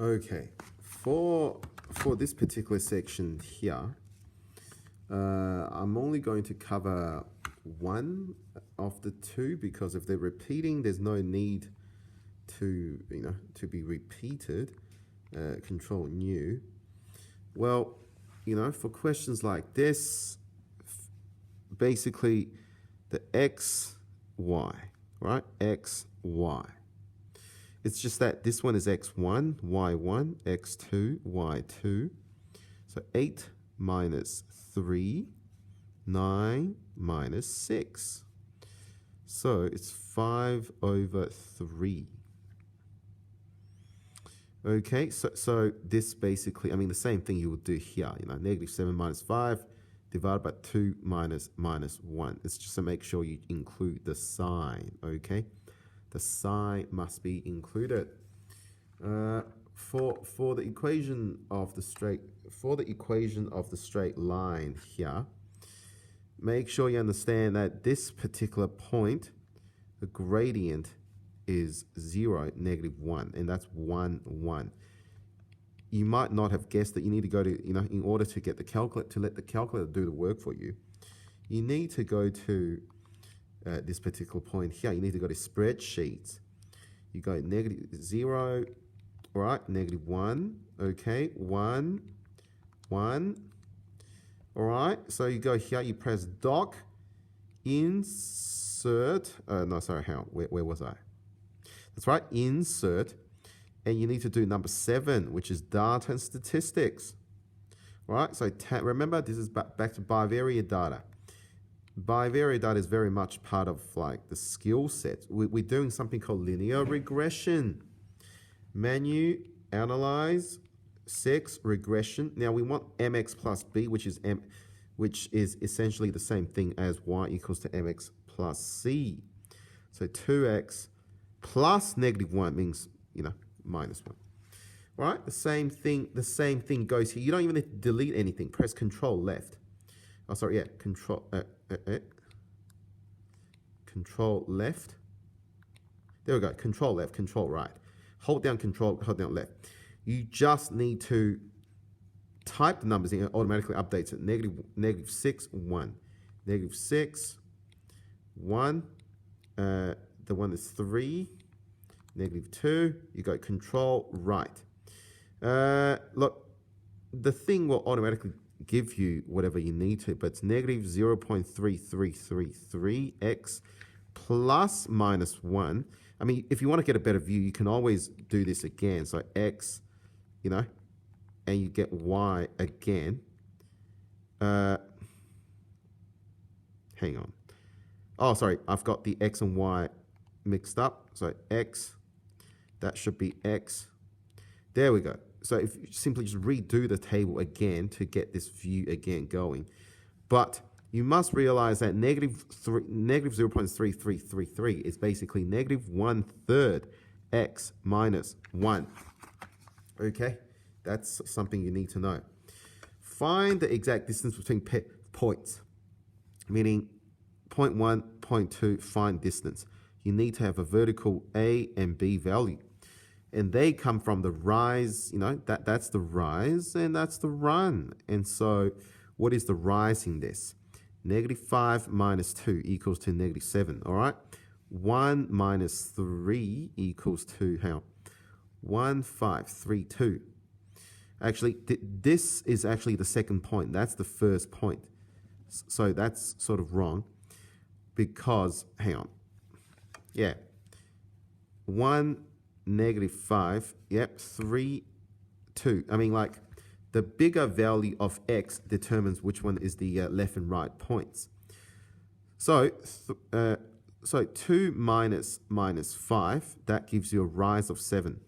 Okay, for this particular section here, I'm only going to cover one of the two, because if they're repeating, there's no need to be repeated. Control new. Well, for questions like this, basically the x, y, right? x, y. It's just that this one is x1, y1, x2, y2. So 8 minus 3, 9 minus 6. So it's 5 over 3. Okay, so this basically, the same thing you would do here, negative 7 minus 5 divided by 2 minus 1. It's just to make sure you include the sign, okay? The sign must be included. For the equation of the straight line here, make sure you understand that this particular point, the gradient is 0, negative 1, and that's 1, 1. You might not have guessed that you need to go to, in order to get the calculator, to let the calculator do the work for you, you need to go to this particular point here. You need to go to spreadsheets. You go negative 0, all right, negative 1, okay, 1, 1. All right, so you go here, you press doc, insert, no, sorry, hang on, where was I? That's right, insert, and you need to do number 7, which is data and statistics. All right, so remember, this is back to bivariate data. Bivariate data is very much part of like the skill set. We're doing something called linear regression. Menu, analyze, 6, regression. Now we want mx plus b, which is essentially the same thing as y equals to mx plus c. So 2x plus negative 1 means, minus 1. All right, the same thing goes here. You don't even need to delete anything. Press Control left. Oh, sorry, yeah, Control left. There we go, Control left, Control right. Hold down Control, hold down left. You just need to type the numbers in, it automatically updates it. Negative 6, 1. Negative 6, 1. The one is 3. Negative 2. You go Control right. Look, the thing will automatically give you whatever you need to, but it's negative 0.3333x plus minus 1. If you want to get a better view, you can always do this again. So x, and you get y again. Hang on. Oh, sorry, I've got the x and y mixed up. So x, that should be x. There we go. So if you simply just redo the table again to get this view again going. But you must realize that negative 0.3333 is basically negative 1/3 x minus 1. Okay, that's something you need to know. Find the exact distance between points, meaning point 1, point 2, find distance. You need to have a vertical A and B value. And they come from the rise, that's the rise and that's the run. And so what is the rise in this? Negative 5 minus 2 equals to negative 7, all right? 1 minus 3 equals to, hang on, 1, 5, 3, 2. Actually, this is actually the second point. That's the first point. So that's sort of wrong because, hang on, yeah, 1, negative 5, yep, 3, 2. The bigger value of x determines which one is the left and right points. So 2 minus 5, that gives you a rise of 7,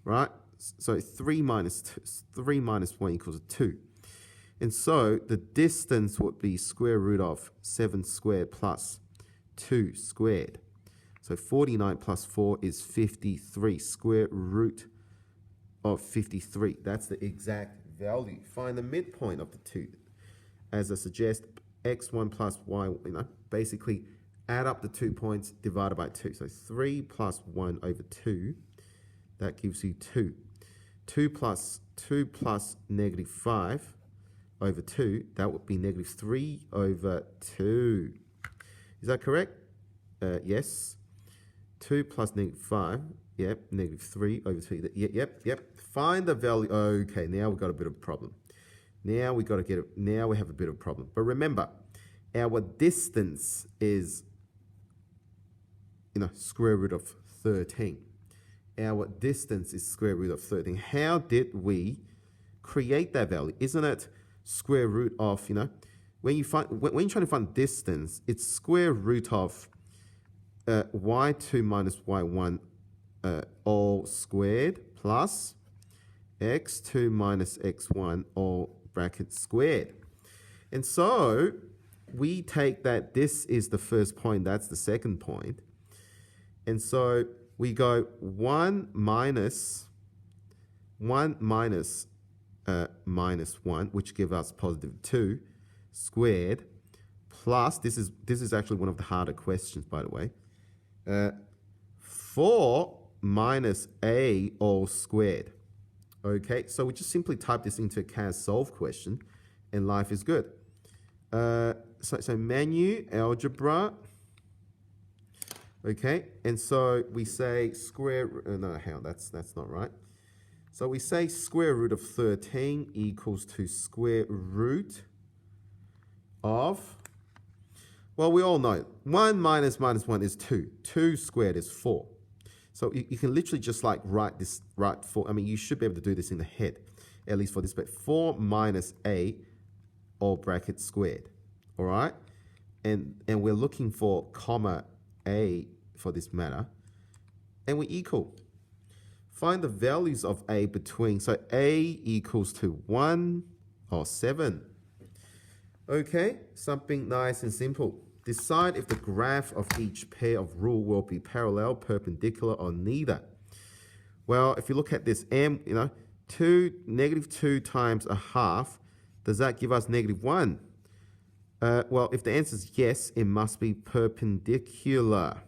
right? So 3 minus 1 equals 2. And so the distance would be square root of 7 squared plus 2 squared. So 49 plus 4 is 53, square root of 53. That's the exact value. Find the midpoint of the two. As I suggest, x1 plus y, basically add up the 2 points divided by 2. So 3 plus 1 over 2, that gives you 2. 2 plus negative 5 over 2, that would be negative 3 over 2. Is that correct? Yes. 2 plus negative 5, yep, negative 3 over 2. Yep. Find the value. Okay, now we've got a bit of a problem. Now we have a bit of a problem. But remember, our distance is, square root of 13. Our distance is square root of 13. How did we create that value? Isn't it square root of, when you're trying to find distance, it's square root of y2 minus y1 all squared plus x2 minus x1 all bracket squared. And so we take that this is the first point, that's the second point. And so we go 1 minus minus 1, which gives us positive 2 squared, plus, this is actually one of the harder questions, by the way, 4 minus a all squared. Okay, so we just simply type this into a CAS solve question, and life is good. So menu, algebra, okay, and so we say that's not right. So we say square root of 13 equals to square root of, well, we all know 1 minus 1 is 2. 2 squared is 4. So you can literally just write 4. I mean, you should be able to do this in the head, at least for this bit. 4 minus a, all bracket squared. All right? And we're looking for comma a for this matter. And we equal. Find the values of a between. So a equals to 1 or 7. Okay, something nice and simple. Decide if the graph of each pair of rule will be parallel, perpendicular, or neither. Well, if you look at this m, negative 2 times a half, does that give us negative 1? Well, if the answer is yes, it must be perpendicular.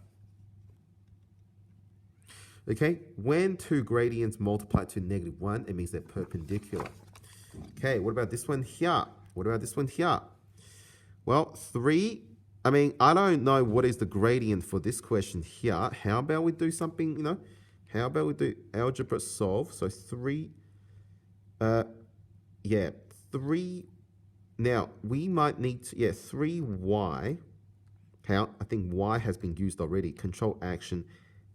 Okay, when two gradients multiply to negative 1, it means they're perpendicular. Okay, what about this one here? What about this one here? Well, 3, I don't know what is the gradient for this question here. How about we do something, how about we do algebra solve? So 3, 3, now we might need to, 3y, I think y has been used already. Control action,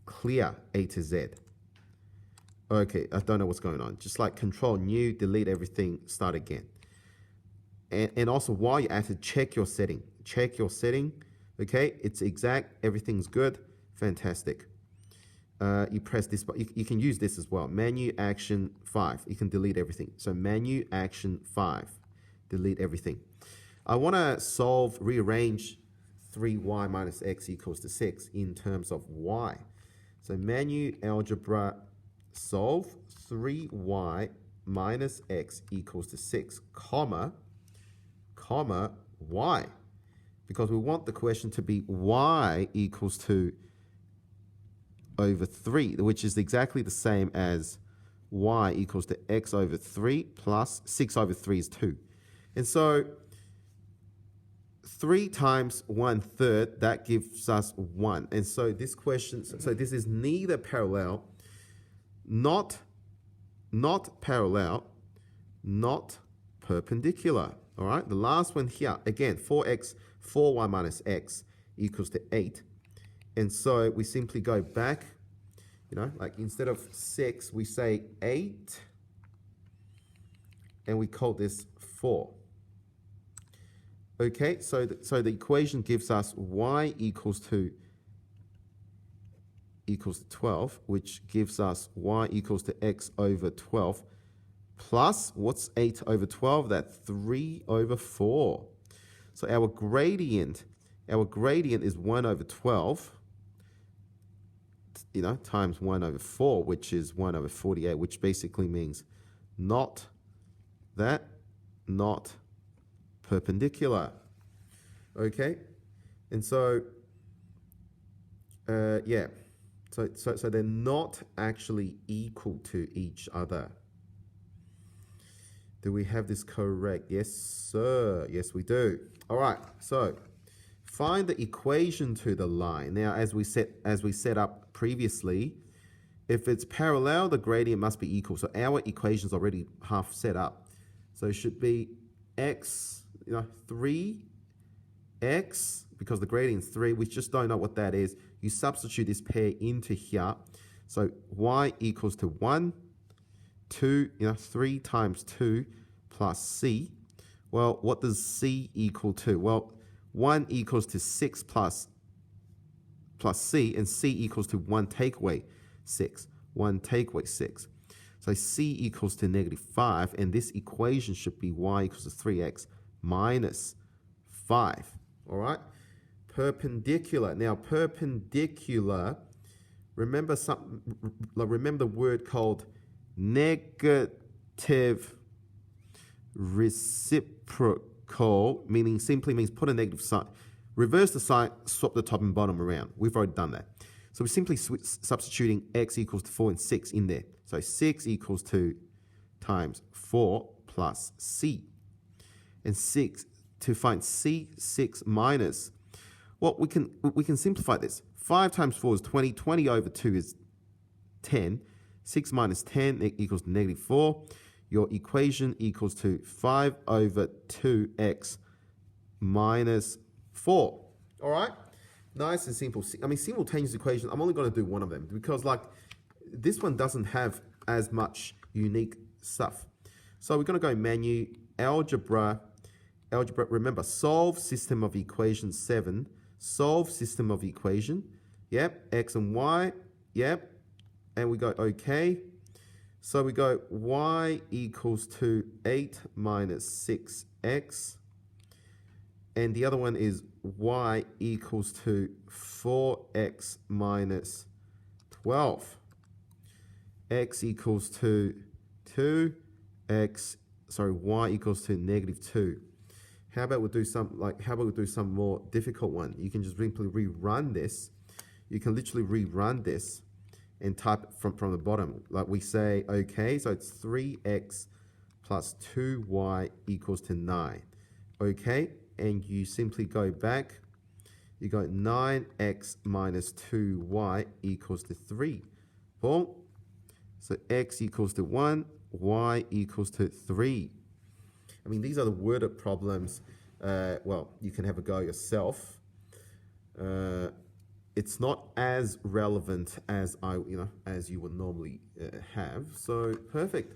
clear A to Z. Okay, I don't know what's going on. Just like control new, delete everything, start again. And also while you're at it, check your setting. Check your setting. Okay, it's exact, everything's good, fantastic. You press this, but you can use this as well. Menu action 5, you can delete everything. So menu action 5, delete everything. I want to rearrange 3y minus x equals to 6 in terms of y. So menu algebra solve 3y minus x equals to 6, comma, y. Because we want the question to be y equals to over 3, which is exactly the same as y equals to x over 3 plus 6 over 3 is 2. And so 3 times 1/3, that gives us 1. And so this question, so this is neither parallel, not parallel, not perpendicular. All right, the last one here, again, 4y minus x equals to 8. And so we simply go back, like instead of 6, we say 8, and we call this 4. Okay, so the equation gives us y equals to 12, which gives us y equals to x over 12, plus, what's 8 over 12? That's 3 over 4. So our gradient is 1 over 12, times 1 over 4, which is 1 over 48, which basically means not perpendicular. Okay? And so, so they're not actually equal to each other. Do we have this correct? Yes, sir. Yes, we do. All right. So find the equation to the line. Now, as we set up previously, if it's parallel, the gradient must be equal. So our equation is already half set up. So it should be x, 3x, because the gradient is 3. We just don't know what that is. You substitute this pair into here. So y equals to 1, 2, 3 times 2 plus c. Well, what does c equal to? Well, 1 equals to 6 plus c, and c equals to 1 take away 6. 1 take away 6. So c equals to -5, and this equation should be y equals to 3x minus 5. All right? Perpendicular. Now, perpendicular, remember the word called negative reciprocal, meaning simply means put a negative sign, reverse the sign, swap the top and bottom around. We've already done that. So we're simply substituting x equals to 4 and 6 in there. So 6 equals 2 times 4 plus c. And 6, to find c, 6 minus, well, we can simplify this. 5 times 4 is 20. 20 over 2 is 10. 6 minus 10 equals to -4. Your equation equals to 5 over 2x minus 4. All right? Nice and simple. I mean, simultaneous equation, I'm only going to do one of them because, like, this one doesn't have as much unique stuff. So we're going to go menu, algebra. Remember, solve system of equation 7. Solve system of equation. Yep. X and Y. Yep. And we go OK. So we go y equals to 8 minus 6x. And the other one is y equals to 4x minus 12. X equals to 2. Y equals to -2. How about we do some more difficult one? You can just simply rerun this. You can literally rerun this and type it from the bottom. Like we say, okay, so it's 3x plus 2y equals to 9. Okay, and you simply go back. You go 9x minus 2y equals to 3. Boom. So x equals to 1, y equals to 3. I mean, these are the worded problems. Well, you can have a go yourself. It's not as relevant as as you would normally have. So perfect.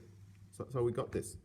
So we got this.